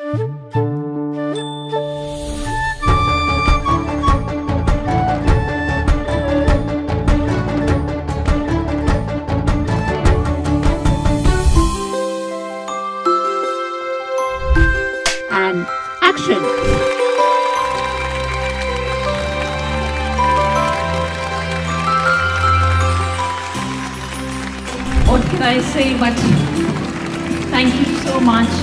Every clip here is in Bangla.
And action! What can I say but thank you so much.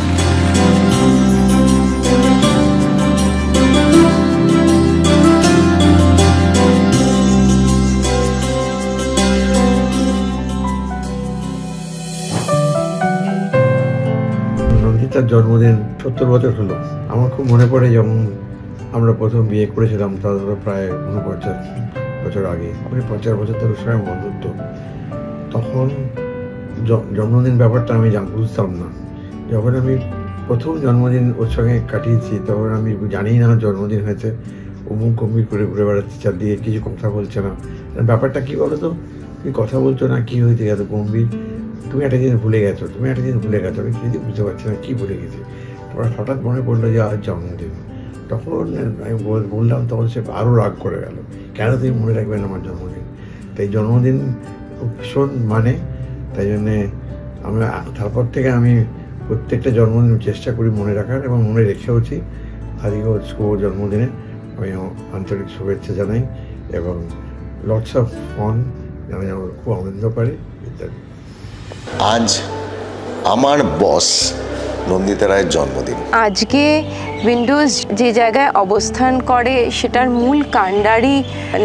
নন্দিতার জন্মদিন 70 বছর হলো। আমার খুব মনে পড়ে যখন আমরা প্রথম বিয়ে করেছিলাম, তার প্রায় 49 বছর আগে, 50 বছর তার সঙ্গে বন্ধুত্ব। তখন জন্মদিন ব্যাপারটা আমি বুঝতাম না। যখন আমি প্রথম জন্মদিন ওর সঙ্গে কাটিয়েছি, তখন আমি জানি না জন্মদিন হয়েছে। ও মুখ গম্ভীর করে ঘুরে বেড়াচ্ছে চারদিকে, কিছু কথা বলছে না। ব্যাপারটা কী বলো তো, তুমি কথা বলছো না, কী হয়েছে এত গম্ভীর? তুমি একটা জিনিস ভুলে গেছো, তুমি একটা জিনিস ভুলে গেছো। আমি কিছু বুঝতে পারছি না কী ভুলে গেছি। তারপর হঠাৎ মনে পড়লো যে আজ জন্মদিন। তখন আমি বললাম, তখন সে আরও রাগ করে গেল, কেন তুমি মনে রাখবেন আমার জন্মদিন? তাই জন্মদিন ভীষণ তাই জন্যে আমরা তারপর থেকে আমি প্রত্যেকটা জন্মদিন চেষ্টা করি মনে রাখার, এবং মনে রেখেওছি। আজকে শুভ জন্মদিনে আমি আন্তরিক শুভেচ্ছা জানাই, এবং লটস অফ ফন, যেন আমার খুব আনন্দ পারে ইত্যাদি। আজ আমার বস নন্দিতা রায়ের জন্মদিন। আজকে উইন্ডোজ যে জায়গায় অবস্থান করে সেটার মূল কাণ্ডারি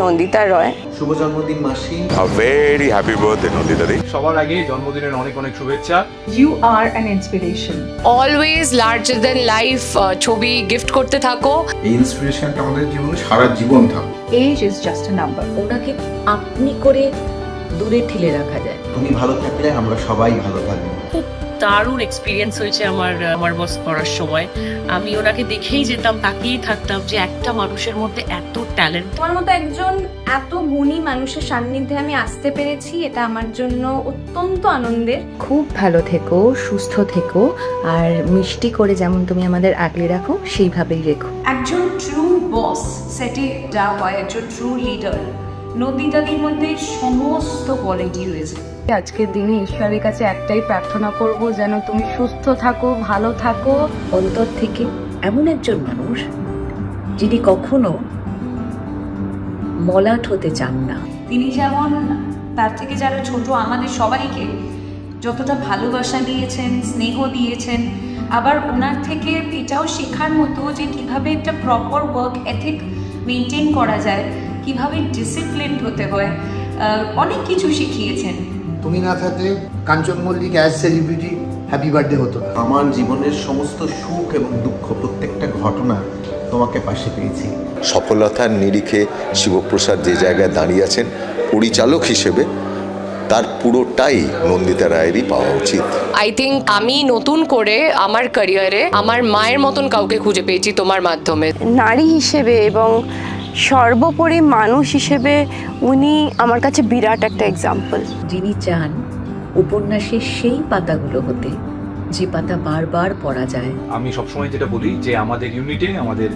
নন্দিতা রয়। শুভ জন্মদিন মাসি। A very happy birthday Nandita দি। সবার আগে জন্মদিনের অনেক অনেক শুভেচ্ছা। You are an inspiration. Always larger than life ছবি গিফট করতে থাকো। এই ইন্সপিরেশনটা আমাদের জীবনে সারা জীবন থাকবে। Age is just a number. ওনাকে আপনি করে দূরে ঠেলে রাখা যায়। তুমি ভালো থাকলে আমরা সবাই ভালো থাকবো। দারুণ এক্সপিরিয়েন্স হয়েছে আমার বস করার সময়। আমি ওনাকে দেখেই যেতাম, তাকিয়েই থাকতাম যে একটা মানুষের মধ্যে এত ট্যালেন্ট। তোমার মতো একজন এত গুণী মানুষের সান্নিধ্যে আমি আসতে পেরেছি, এটা আমার জন্য অত্যন্ত আনন্দের। খুব ভালো থেকো, সুস্থ থেকো, আর মিষ্টি করে যেমন তুমি আমাদের আগলে রাখো সেইভাবেই রেখো। একজন ট্রু বস সেটে যা হয়, একজন ট্রু লিডার, নন্দিতাদির মধ্যে সমস্ত কোয়ালিটি রয়েছে। আজকের দিনে ঈশ্বরের কাছে একটাই প্রার্থনা করব, যেন তুমি সুস্থ থাকো, ভালো থাকো। অন্তর থেকে এমন একজন মানুষ যিনি কখনো মলাট হতে চান না। তিনি যেমন তার থেকে যারা ছোট আমাদের সবাইকে যতটা ভালোবাসা দিয়েছেন, স্নেহ দিয়েছেন, আবার ওনার থেকে এটাও শেখার মতো যে কিভাবে একটা প্রপার ওয়ার্ক এথিক মেনটেন করা যায়, কিভাবে ডিসিপ্লিন হতে হয়, অনেক কিছু শিখিয়েছেন। তুমি না থাকলে Kanchan Mallick as celebrity happy birthday হতো না। আমার জীবনের সমস্ত সুখ এবং দুঃখ, প্রত্যেকটা ঘটনা তোমাকে পাশে পেয়েছি। সফলতার নিরিখে শিবপ্রসাদ যে জায়গায় দাঁড়িয়ে আছেন পরিচালক হিসেবে, তার পুরোটাই নন্দিতা রায়েরই পাওয়া উচিত। আই থিঙ্ক আমি নতুন করে আমার ক্যারিয়ারে আমার মায়ের মতন কাউকে খুঁজে পেয়েছি তোমার মাধ্যমে। নারী হিসেবে এবং সর্বোপরি মানুষ হিসেবে উনি আমার কাছে বিরাট একটা এক্সাম্পল। যিনি চান উপন্যাসের সেই পাতাগুলো হতে যে পাতা বারবার পড়া যায়। আমি সবসময় যেটা বলি যে আমাদের ইউনিটে, আমাদের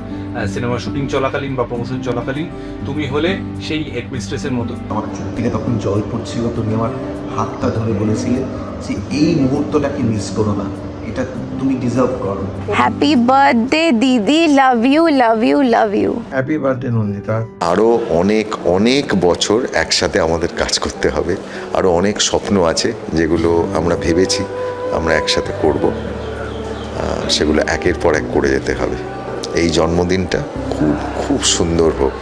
সিনেমা শুটিং চলাকালীন বা প্রমোশন চলাকালীন তুমি হলে সেই হেডমিস্ট্রেসের মতো। আমার চোখ থেকে তখন জল পড়ছিল, তুমি আমার হাতটা ধরে বলেছিলে যে এই মুহূর্তটাকে মিস করো না, এটা তুমি ডিজার্ভ করো। হ্যাপি বার্থডে দিদি, love you love you love you. Happy birthday Nandita. আরও অনেক অনেক বছর একসাথে আমাদের কাজ করতে হবে। আরও অনেক স্বপ্ন আছে যেগুলো আমরা ভেবেছি আমরা একসাথে করব, সেগুলো একের পর এক করে যেতে হবে। এই জন্মদিনটা খুব খুব সুন্দর হোক,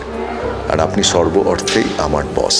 আর আপনি সর্ব অর্থেই আমার বস।